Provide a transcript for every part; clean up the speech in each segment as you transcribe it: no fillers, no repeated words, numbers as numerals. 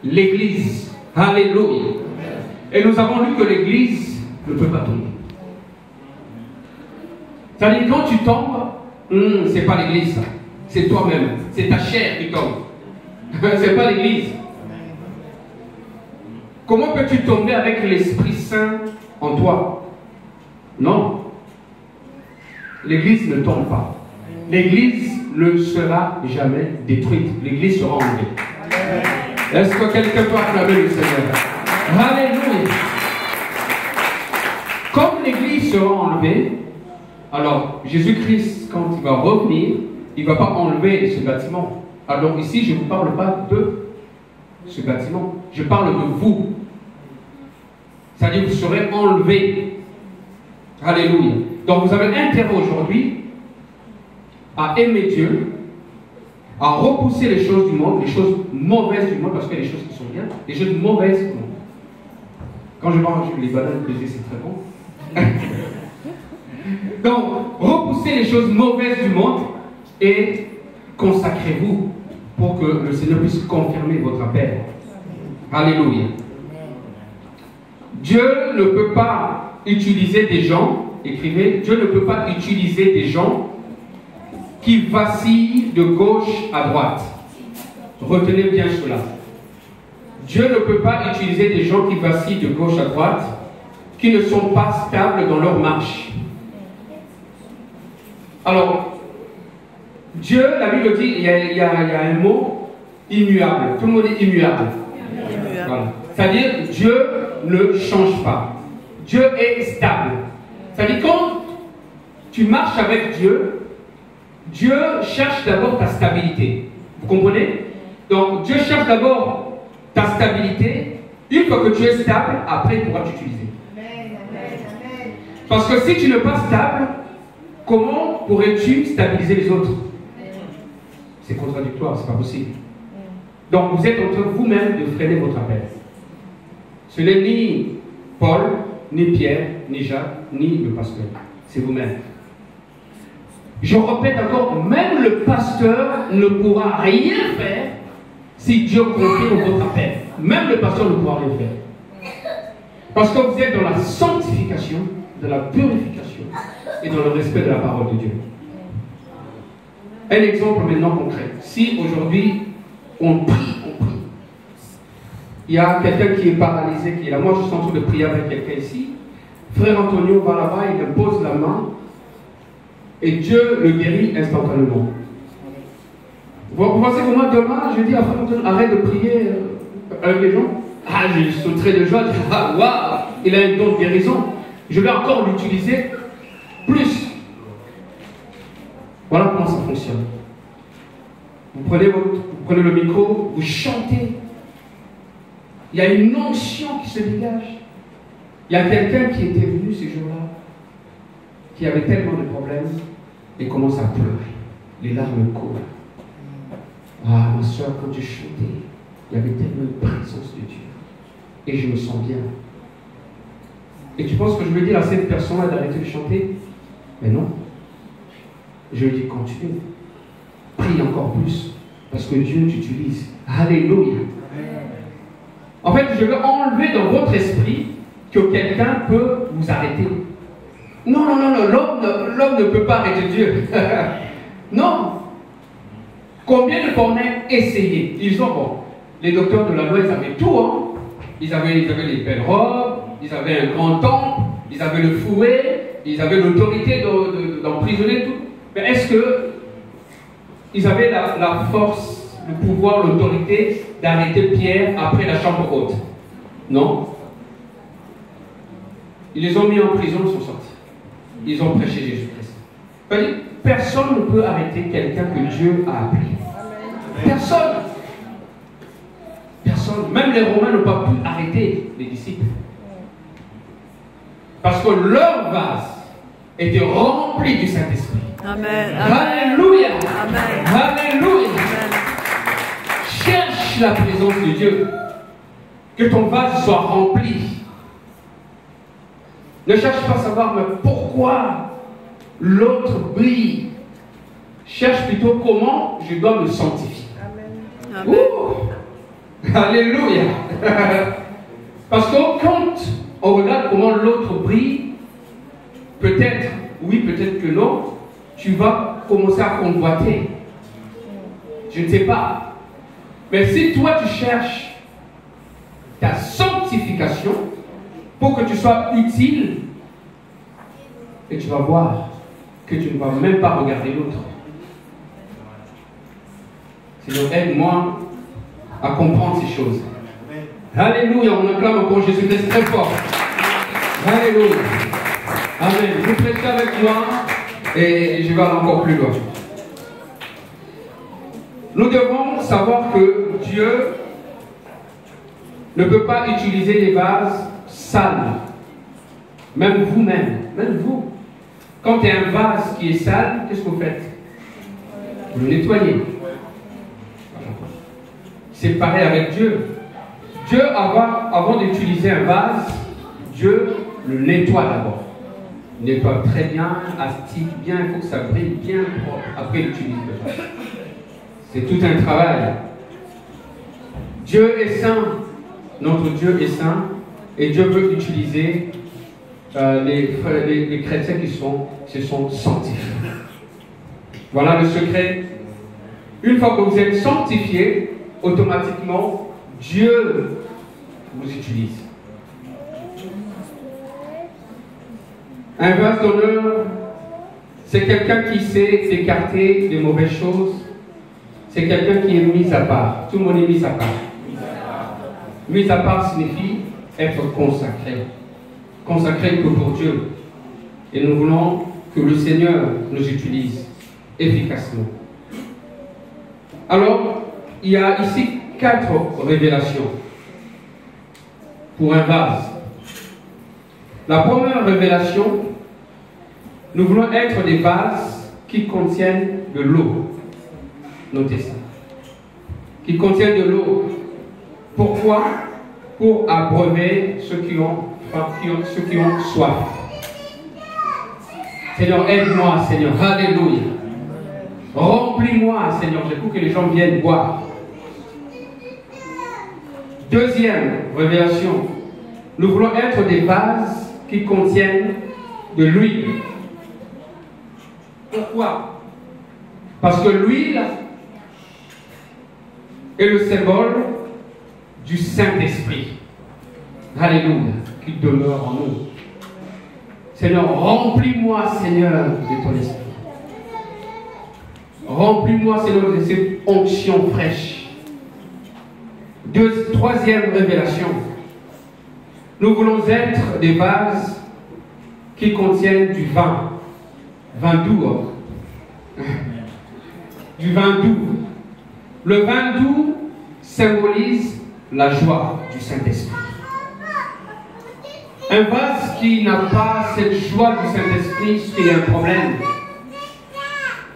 l'église. Alléluia. Et nous avons lu que l'église ne peut pas tomber. C'est-à-dire, quand tu tombes, c'est pas l'église, ça. C'est toi-même. C'est ta chair qui tombe. C'est pas l'église. Comment peux-tu tomber avec l'Esprit Saint en toi? Non. L'église ne tombe pas. L'église ne sera jamais détruite. L'église sera enlevée. Est-ce que quelqu'un peut acclamer le Seigneur? Alléluia. Comme l'église sera enlevée, alors Jésus-Christ, quand il va revenir, il ne va pas enlever ce bâtiment. Alors ici, je ne vous parle pas de ce bâtiment. Je parle de vous. C'est-à-dire que vous serez enlevés. Alléluia. Donc vous avez intérêt aujourd'hui à aimer Dieu, à repousser les choses du monde, les choses mauvaises du monde, parce qu'il y a des choses qui sont bien, les choses mauvaises du monde. Quand je mange les bananes pesées, c'est très bon. Donc, repoussez les choses mauvaises du monde et consacrez-vous pour que le Seigneur puisse confirmer votre appel. Alléluia. Dieu ne peut pas utiliser des gens, écrivez, Dieu ne peut pas utiliser des gens qui vacillent de gauche à droite. Retenez bien cela. Dieu ne peut pas utiliser des gens qui vacillent de gauche à droite, qui ne sont pas stables dans leur marche. Alors, Dieu, la Bible dit, il y a un mot immuable. Tout le monde est immuable. Voilà. C'est-à-dire, Dieu ne change pas. Dieu est stable. C'est-à-dire, quand tu marches avec Dieu, Dieu cherche d'abord ta stabilité. Vous comprenez? Donc, Dieu cherche d'abord ta stabilité. Une fois que tu es stable, après, il pourra t'utiliser. Parce que si tu n'es pas stable, comment pourrais-tu stabiliser les autres? C'est contradictoire, c'est pas possible. Donc, vous êtes en train vous-même de freiner votre appel. Ce n'est ni Paul, ni Pierre, ni Jacques, ni le pasteur. C'est vous-même. Je répète encore, même le pasteur ne pourra rien faire si Dieu confirme votre appel. Même le pasteur ne pourra rien faire. Parce que vous êtes dans la sanctification, de la purification et dans le respect de la parole de Dieu. Un exemple maintenant concret. Si aujourd'hui on prie, il y a quelqu'un qui est paralysé, qui est là. Moi, je suis en train de prier avec quelqu'un ici. Frère Antonio va là-bas, il impose la main et Dieu le guérit instantanément. Vous pensez que moi, demain, je dis à Frère Antonio, arrête de prier avec les gens? Ah, je sauterai de joie, ah, waouh, il a un don de guérison. Je vais encore l'utiliser plus. Voilà comment ça fonctionne. Vous prenez le micro, vous chantez. Il y a une onction qui se dégage. Il y a quelqu'un qui était venu ces jours-là, qui avait tellement de problèmes, et commence à pleurer. Les larmes coulent. Ah, ma soeur, quand tu chantais, il y avait tellement de présence de Dieu. Et je me sens bien. Et tu penses que je vais dire à cette personne-là d'arrêter de chanter? Mais non. Je lui dis, continue. Prie encore plus. Parce que Dieu t'utilise. Alléluia. En fait, je veux enlever dans votre esprit que quelqu'un peut vous arrêter. Non, non, non, non, l'homme ne peut pas arrêter Dieu. Non. Combien de fois on a essayé? Ils ont, bon, les docteurs de la loi, ils avaient tout, hein. Ils avaient les belles robes, ils avaient un grand temple, ils avaient le fouet, ils avaient l'autorité d'emprisonner tout. Mais est-ce que ils avaient la force, le pouvoir, l'autorité d'arrêter Pierre après la chambre haute? Non. Ils les ont mis en prison, ils sont sortis. Ils ont prêché Jésus-Christ. Personne ne peut arrêter quelqu'un que Dieu a appelé. Personne. Personne. Même les Romains n'ont pas pu arrêter les disciples. Parce que leur vase était rempli du Saint-Esprit. Amen. Alléluia. Amen. Alléluia. Amen. Cherche la présence de Dieu. Que ton vase soit rempli. Ne cherche pas à savoir mais pourquoi l'autre brille. Cherche plutôt comment je dois me sanctifier. Amen. Alléluia. Parce que quand on regarde comment l'autre brille, peut-être, oui, peut-être que non, tu vas commencer à convoiter. Je ne sais pas. Mais si toi tu cherches ta sanctification pour que tu sois utile, et tu vas voir que tu ne vas même pas regarder l'autre. Seigneur, aide-moi à comprendre ces choses. Alléluia, on acclame encore Jésus-Christ très fort. Alléluia. Amen. Vous prêtez avec moi et je vais aller encore plus loin. Nous devons savoir que Dieu ne peut pas utiliser des vases sales. Même vous-même, même vous. Quand il y a un vase qui est sale, qu'est-ce que vous faites? Vous le nettoyez. C'est pareil avec Dieu. Dieu, avant d'utiliser un vase, Dieu le nettoie d'abord. Il nettoie très bien, astique bien, il faut que ça brille bien propre. Après, il utilise le vase. C'est tout un travail. Dieu est saint. Notre Dieu est saint. Et Dieu veut utiliser les chrétiens qui se sont sanctifiés. Voilà le secret. Une fois que vous êtes sanctifiés, automatiquement, Dieu vous utilise. Un vase d'honneur, c'est quelqu'un qui sait s'écarter des mauvaises choses. C'est quelqu'un qui est mis à part. Tout le monde est mis à part. Mis à part signifie être consacré. Consacré que pour Dieu. Et nous voulons que le Seigneur nous utilise efficacement. Alors, il y a ici 4 révélations pour un vase. La première révélation, nous voulons être des vases qui contiennent de l'eau. Notez ça. Qui contiennent de l'eau. Pourquoi? Pour abreuver ceux qui ont soif. Seigneur, aide-moi, Seigneur. Alléluia. Remplis-moi, Seigneur. Je veux que les gens viennent boire. Deuxième révélation. Nous voulons être des vases qui contiennent de l'huile. Pourquoi? Parce que l'huile est le symbole du Saint-Esprit. Alléluia. Qui demeure en nous. Seigneur, remplis-moi, Seigneur, de ton esprit. Remplis-moi, Seigneur, de cette onction fraîche. Troisième révélation. Nous voulons être des vases qui contiennent du vin. Vin doux. Du vin doux. Le vin doux symbolise la joie du Saint-Esprit. Un vase qui n'a pas cette joie du Saint-Esprit, c'est un problème.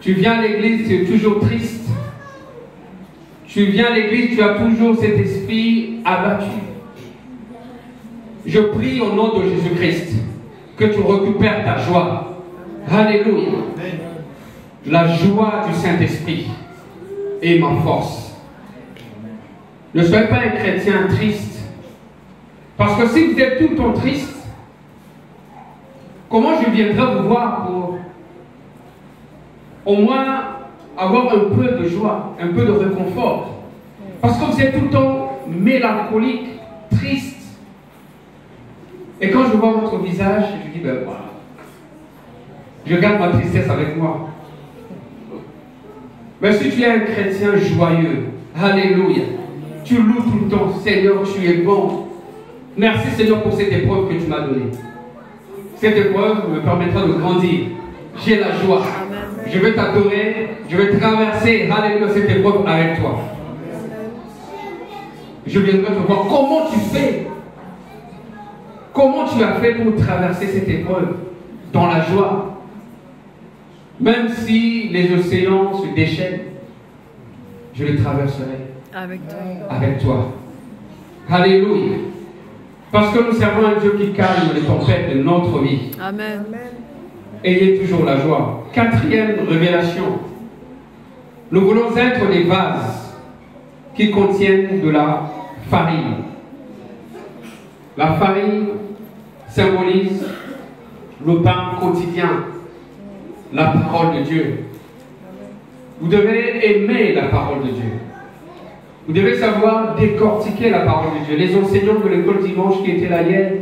Tu viens à l'église, tu es toujours triste. Tu viens à l'église, tu as toujours cet esprit abattu. Je prie au nom de Jésus-Christ que tu récupères ta joie. Alléluia. La joie du Saint-Esprit est ma force. Ne soyez pas un chrétien triste. Parce que si vous êtes tout le temps triste, comment je viendrai vous voir pour au moins avoir un peu de joie, un peu de réconfort? Parce que vous êtes tout le temps mélancolique, triste. Et quand je vois votre visage, je dis, ben voilà, je garde ma tristesse avec moi. Mais si tu es un chrétien joyeux, alléluia, tu loues tout le temps, Seigneur, tu es bon. Merci Seigneur pour cette épreuve que tu m'as donnée. Cette épreuve me permettra de grandir. J'ai la joie. Je vais t'adorer. Je vais traverser, alléluia, cette épreuve avec toi. Je viendrai te voir comment tu fais. Comment tu as fait pour traverser cette épreuve dans la joie. Même si les océans se déchaînent, je les traverserai avec toi. Avec toi. Alléluia. Parce que nous servons un Dieu qui calme les tempêtes de notre vie. Amen. Ayez toujours la joie. Quatrième révélation. Nous voulons être des vases qui contiennent de la farine. La farine symbolise le pain quotidien, la parole de Dieu. Vous devez aimer la parole de Dieu. Vous devez savoir décortiquer la parole de Dieu. Les enseignants de l'école dimanche qui étaient là hier,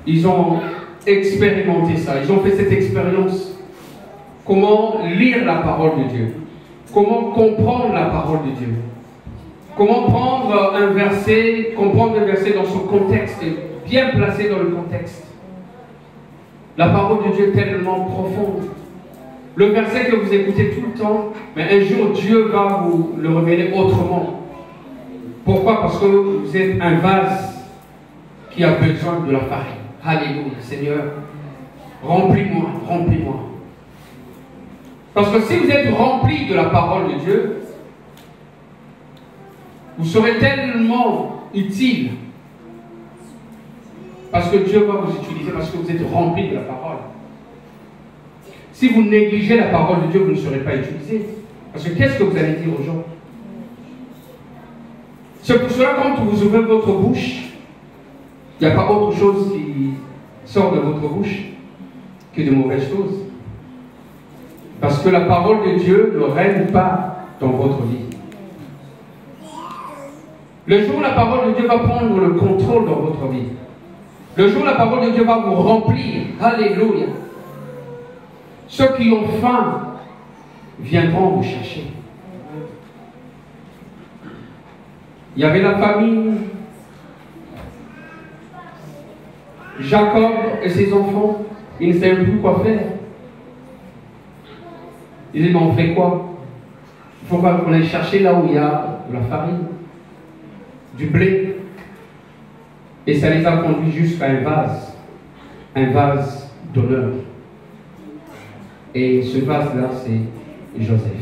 ils ont expérimenté ça. Ils ont fait cette expérience. Comment lire la parole de Dieu. Comment comprendre la parole de Dieu. Comment prendre un verset, comprendre un verset dans son contexte et bien placé dans le contexte. La parole de Dieu est tellement profonde. Le verset que vous écoutez tout le temps, mais un jour Dieu va vous le révéler autrement. Pourquoi? Parce que vous êtes un vase qui a besoin de la farine. Alléluia, Seigneur, remplis-moi, remplis-moi. Parce que si vous êtes rempli de la parole de Dieu, vous serez tellement utile. Parce que Dieu va vous utiliser, parce que vous êtes rempli de la parole. Si vous négligez la parole de Dieu, vous ne serez pas utilisé. Parce que qu'est-ce que vous allez dire aux gens? C'est pour cela, quand vous ouvrez votre bouche, il n'y a pas autre chose qui sort de votre bouche que de mauvaises choses. Parce que la parole de Dieu ne règne pas dans votre vie. Le jour où la parole de Dieu va prendre le contrôle dans votre vie, le jour où la parole de Dieu va vous remplir, alléluia, ceux qui ont faim viendront vous chercher. Il y avait la famille, Jacob et ses enfants, ils ne savaient plus quoi faire. Ils disaient, mais on fait quoi? Il faut qu'on aille chercher là où il y a de la farine, du blé. Et ça les a conduits jusqu'à un vase d'honneur. Et ce vase-là, c'est Joseph.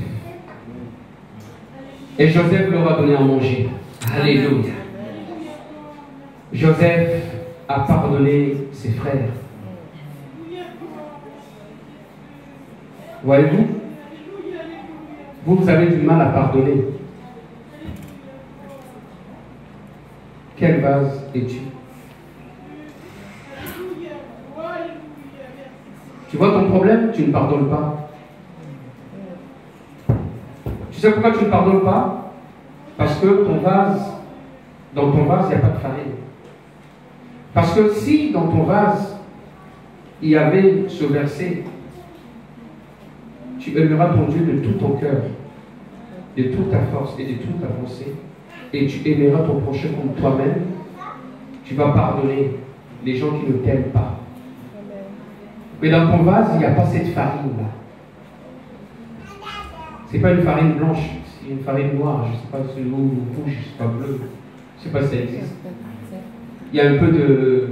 Et Joseph leur a donné à manger. Alléluia. Joseph a pardonné ses frères. Voyez-vous, vous avez du mal à pardonner. Quel vase es-tu? Tu vois ton problème? Tu ne pardonnes pas. Tu sais pourquoi tu ne pardonnes pas? Parce que dans ton vase, il n'y a pas de farine. Parce que si dans ton vase, il y avait ce verset, tu aimeras ton Dieu de tout ton cœur, de toute ta force et de toute ta pensée, et tu aimeras ton prochain comme toi-même, tu vas pardonner les gens qui ne t'aiment pas. Mais dans ton vase, il n'y a pas cette farine-là. Ce n'est pas une farine blanche, c'est une farine noire, je ne sais pas si c'est rouge, je ne sais pas bleu, je ne sais pas si ça existe. Il y a un peu de...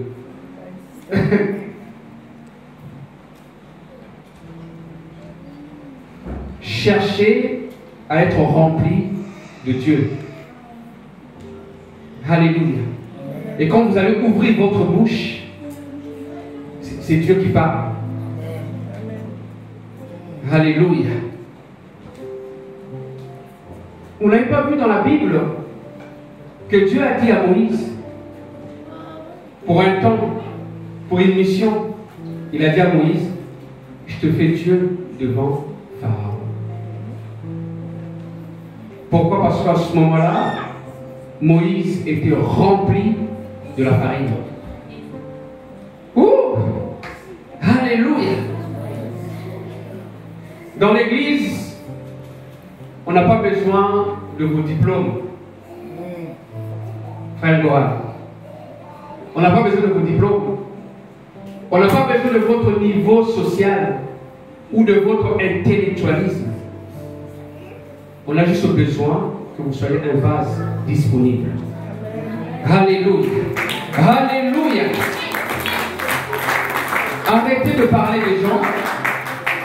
Cherchez à être rempli de Dieu. Alléluia. Et quand vous allez ouvrir votre bouche, c'est Dieu qui parle. Alléluia. On n'avait pas vu dans la Bible que Dieu a dit à Moïse, pour un temps, pour une mission, il a dit à Moïse, je te fais Dieu devant Pharaon. Pourquoi? Parce qu'à ce moment-là, Moïse était rempli de la farine. Ouh! Alléluia! Dans l'église, on n'a pas besoin de vos diplômes. Frère Goral. On n'a pas besoin de vos diplômes. On n'a pas besoin de votre niveau social ou de votre intellectualisme. On a juste besoin que vous soyez un vase disponible. Alléluia. Alléluia. Arrêtez de parler des gens.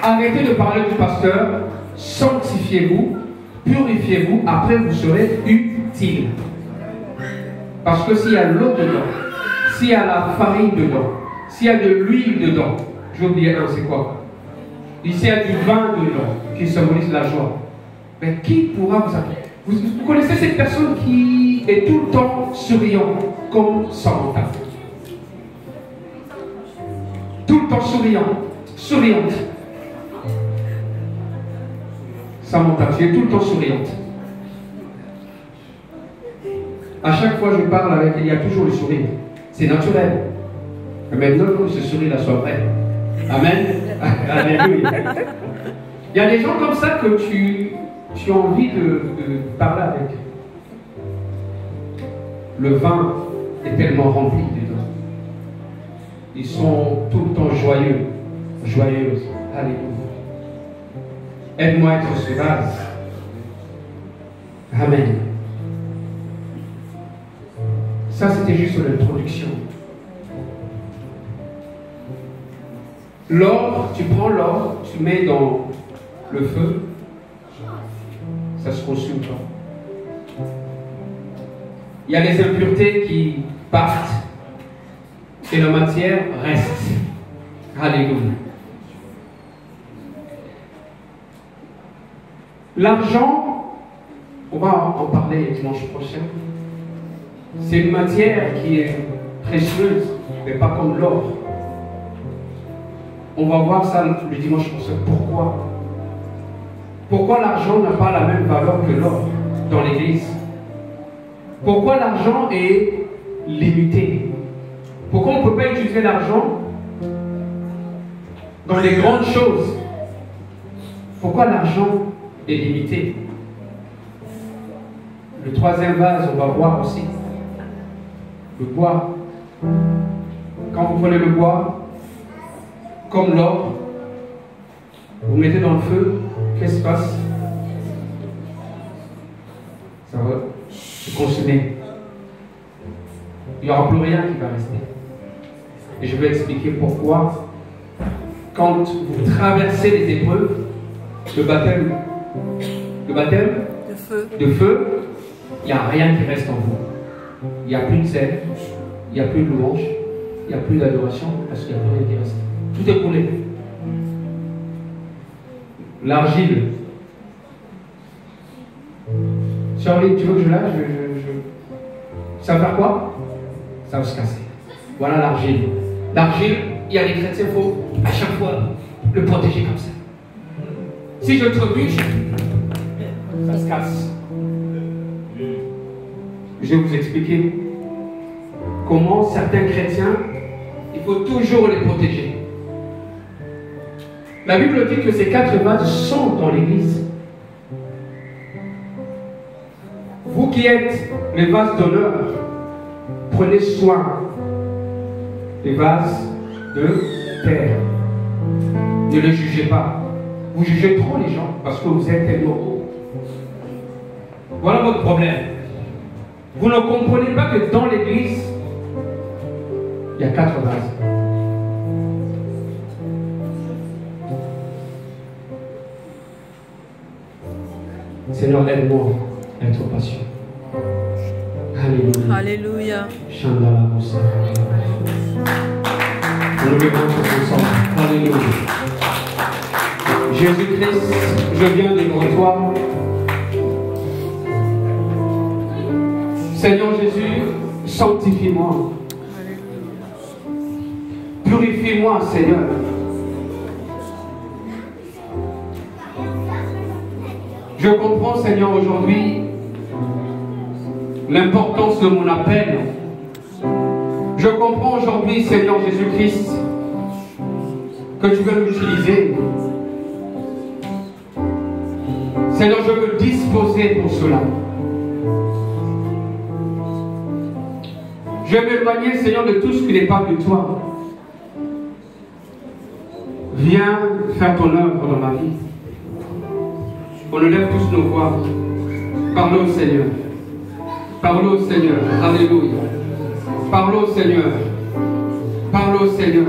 Arrêtez de parler du pasteur. Sanctifiez-vous. Purifiez-vous. Après, vous serez utile. Parce que s'il y a l'eau dedans, s'il y a la farine dedans, s'il y a de l'huile dedans, j'ai oublié un, c'est quoi? S'il y a du vin dedans, qui symbolise la joie, mais qui pourra vous appeler? Vous connaissez cette personne qui qui est tout le temps souriant, comme Samantha. Tout le temps souriante. Samantha, tu es tout le temps souriante. À chaque fois que je parle avec elle, il y a toujours le sourire. C'est naturel. Mais maintenant, que ce sourire-là soit vrai. Amen. Alléluia. Il y a des gens comme ça que tu as envie de parler avec. Le vin est tellement rempli dedans. Ils sont tout le temps joyeux, joyeuses. Alléluia. Aide-moi à être ce vase. Amen. Ça, c'était juste l'introduction. L'or, tu prends l'or, tu mets dans le feu, ça se consume pas. Il y a les impuretés qui partent et la matière reste. Alléluia. L'argent, on va en parler dimanche prochain, c'est une matière qui est précieuse, mais pas comme l'or. On va voir ça le dimanche prochain. Pourquoi? Pourquoi l'argent n'a pas la même valeur que l'or dans l'église? Pourquoi l'argent est limité? Pourquoi on ne peut pas utiliser l'argent dans les grandes choses? Pourquoi l'argent est limité? Le troisième vase, on va voir aussi. Le bois. Quand vous prenez le bois, comme l'or, vous mettez dans le feu, qu'est-ce qui se passe? Ça va se consumer. Il n'y aura plus rien qui va rester. Et je vais expliquer pourquoi, quand vous traversez les épreuves, le baptême de feu, il n'y a rien qui reste en vous. Il n'y a plus de zèle, il n'y a plus de louange, il n'y a plus d'adoration, parce qu'il n'y a plus rien qui reste. Tout est coulé. L'argile. Charlie, tu veux que je lâche? Ça va faire quoi? Ça va se casser. Voilà l'argile. L'argile, il y a des chrétiens, il faut à chaque fois le protéger comme ça. Si je trébuche, ça se casse. Je vais vous expliquer comment certains chrétiens, il faut toujours les protéger. La Bible dit que ces 4 vases sont dans l'église. Vous qui êtes les vases d'honneur, prenez soin des vases de terre. Ne les jugez pas. Vous jugez trop les gens parce que vous êtes tellement hauts. Voilà votre problème. Vous ne comprenez pas que dans l'église, il y a 4 vases. Seigneur, aide-moi à être patient. Alléluia. Alléluia. Chandala Moussa. On le met ensemble. Alléluia. Jésus-Christ, je viens devant toi. Seigneur Jésus, sanctifie-moi. Purifie-moi, Seigneur. Je comprends, Seigneur, aujourd'hui l'importance de mon appel. Je comprends aujourd'hui, Seigneur Jésus-Christ, que tu veux m'utiliser. Seigneur, je veux disposer pour cela. Je vais m'éloigner, Seigneur, de tout ce qui n'est pas de toi. Viens faire ton œuvre dans ma vie. On lève tous nos voix. Parle au Seigneur. Parle au Seigneur. Alléluia. Parle au Seigneur. Parle au Seigneur.